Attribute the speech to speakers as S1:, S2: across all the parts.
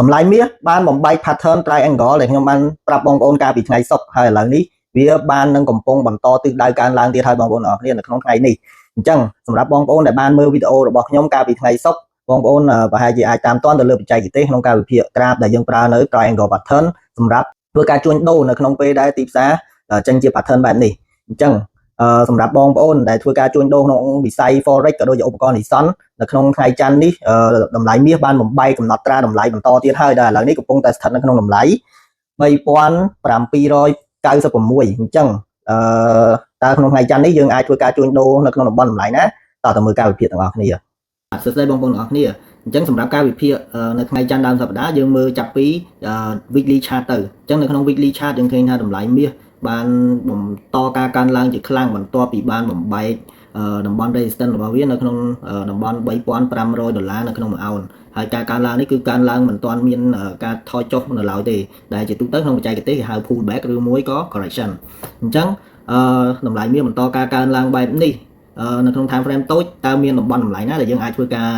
S1: តម្លៃមាសបានបំបែក pattern triangle ដែលខ្ញុំបានប្រាប់បងប្អូនកាលពីថ្ងៃសុក្រហើយឥឡូវនេះវាបាននឹងកំពុងបន្តទិសដៅកើនឡើងទៀតហើយបងប្អូនអរគ្នានៅក្នុងថ្ងៃនេះអញ្ចឹងសម្រាប់បងប្អូនដែលបានមើលវីដេអូរបស់ខ្ញុំកាលពីថ្ងៃសុក្របងប្អូនប្រហែលជាអាចតាមទាន់ទៅលើបច្ចេកទេសក្នុងការវិភាគក្រាបដែលយើងប្រើនៅ triangle pattern សម្រាប់ធ្វើការជួញដូរនៅក្នុងពេលដែលទីផ្សារចេញជា pattern បែបនេះអញ្ចឹងសម្រាប់បងប្អូនដែលធ្វើការជួញដូរក្នុងវិស័យ forex ក៏ដូចជាឧបករណ៍និស្សិតនៅក្នុងថ្ងៃច័ន្ទនេះតម្លៃមាសបានបំបែកកំណត់ត្រាតម្លៃបន្តទៀតហើយដែលឥឡូវនេះកំពុងតែស្ថិតនៅក្នុងតម្លៃ3796អញ្ចឹងតើក្នុងថ្ងៃច័ន្ទនេះយើងអាចធ្វើការជួញដូរនៅក្នុងតំបន់តម្លៃណាតើតើមើលការវិភាគទាំងអស់គ្នាសួស្តីបងប្អូនទាំងអស់គ្នាអញ្ចឹងសម្រាប់ការវិភាគនៅថ្ងៃច័ន្ទដើមសប្តាហ៍យើងមើលចាប់ពី weekly chart ទៅអញ្ចឹងនៅក្នុង weekly chart យើងឃើញថាតម្លៃមាសបានបន្តការកើនឡើងជាខ្លាំងបន្ទាប់ពីបានបំបែកតំបន់ resistance របស់វានៅក្នុងតំបន់$3,500នៅក្នុងមួយអោនហើយការកើនឡើងនេះគឺកើនឡើងមិនទាន់មានការថយចុះនៅឡើយទេដែលជាទូទៅក្នុងបច្ចេកទេសគេហៅ pullback ឬមួយក៏ correction អញ្ចឹងតម្លៃមាសបន្តការកើនឡើងបែបនេះនៅក្នុង time frame តូចតើមានតំបន់តម្លៃណាដែលយើងអាចធ្វើការ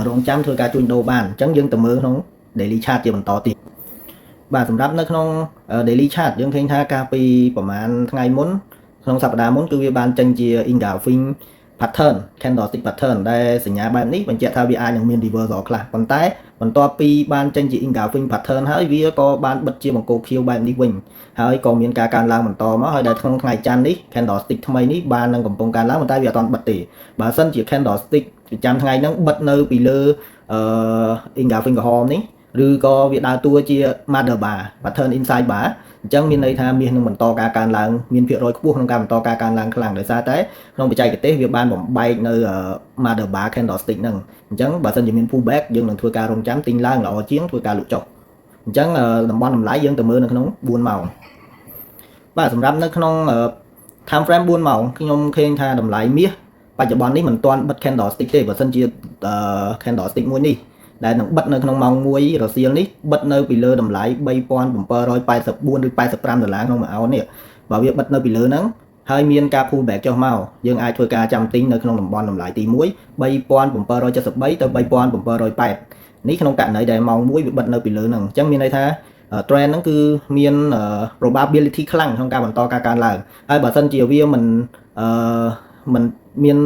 S1: រងចាំធ្វើការជួញដូរបានអញ្ចឹងយើងទៅមើលក្នុង daily chart ជាបន្តទៀតបាទសម្រាប់នៅក្នុង daily chart យើងឃើញថាកាលពីប្រហែលថ្ងៃមុនក្នុងសប្តាហ៍មុនគឺវាបានចេញជា engulfing pattern candlestick pattern ដែលសញ្ញាបែបនេះបញ្ជាក់ថាវាអាចនឹងមាន reversal ខ្លះប៉ុន្តែបន្ទាប់ពីបានចេញជា engulfing pattern ហើយវាក៏បានបិទជាបង្គោលខៀវបែបនេះវិញហើយក៏មានការកើនឡើងបន្តមកហើយដែលក្នុងថ្ងៃច័ន្ទនេះ candlestick ថ្មីនេះបាននឹងកំពុងកើនឡើងប៉ុន្តែវាអត់ទាន់បិទទេបើសិនជា candlestick ប្រចាំថ្ងៃហ្នឹងបិទនៅពីលើengulfing ក្រហមនេះឬក៏វាដើរតួជា mother bar pattern inside bar អញ្ចឹងមានន័យថាមាសនឹងបន្តការកើនឡើងមានភាគរយខ្ពស់ក្នុងការបន្តការកើនឡើងខ្លាំងដោយសារតែក្នុងបច្ចេកទេសវាបានបំបែកនៅ mother bar candlestick ហ្នឹងអញ្ចឹងបើសិនជាមាន pullback យើងនឹងធ្វើការរងចាំទិញឡើងល្អជាងធ្វើការលក់ចុះអញ្ចឹងតំបន់តម្លៃយើងទៅមើលនៅក្នុង4ម៉ោងបាទសម្រាប់នៅក្នុង time frame 4ម៉ោងខ្ញុំឃើញថាតម្លៃមាសបច្ចុប្បន្ននេះមិនទាន់បិទ candlestick ទេបើសិនជា candlestick មួយនេះដែលនឹងបិទនៅក្នុងម៉ោង1រសៀលនេះបិទនៅពីលើតម្លៃ$3,784ឬ$85ក្នុងមួយអោននេះបើវាបិទនៅពីលើហ្នឹងហើយមានការ pullback ចុះមកយើងអាចធ្វើការចាំទិញនៅក្នុងតំបន់តម្លៃទី1$3,773ទៅ$3,708នេះក្នុងករណីដែលម៉ោង1វាបិទនៅពីលើហ្នឹងអញ្ចឹងមានន័យថា trend ហ្នឹងគឺមាន probability ខ្លាំងក្នុងការបន្តការកើនឡើងហើយបើសិនជាវាមិនមាន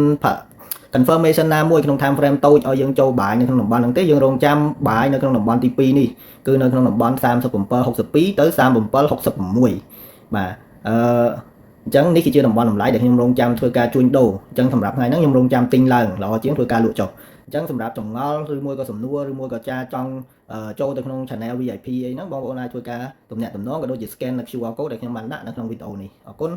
S1: confirmation ណាមួយក្នុង time frame តូចឲ្យយើងចូលបាយនៅក្នុងតំបន់ហ្នឹងទេយើងរងចាំបាយនៅក្នុងតំបន់ទី2នេះគឺនៅក្នុងតំបន់3762ទៅ3766បាទអញ្ចឹងនេះគឺជាតំបន់តម្លៃដែលខ្ញុំរងចាំធ្វើការជួញដូរអញ្ចឹងសម្រាប់ថ្ងៃហ្នឹងខ្ញុំរងចាំទិញឡើងល្អជាងធ្វើការលក់ចុះអញ្ចឹងសម្រាប់ចម្ងល់ឬមួយក៏សំណួរឬមួយក៏ចង់ចូលទៅក្នុង channel VIP អីហ្នឹងបងប្អូនអាចធ្វើការទំនាក់ទំនងក៏ដូចជា scan នៅ QR code ដែលខ្ញុំបានដាក់នៅក្នុងវីដេអូនេះអរគុណ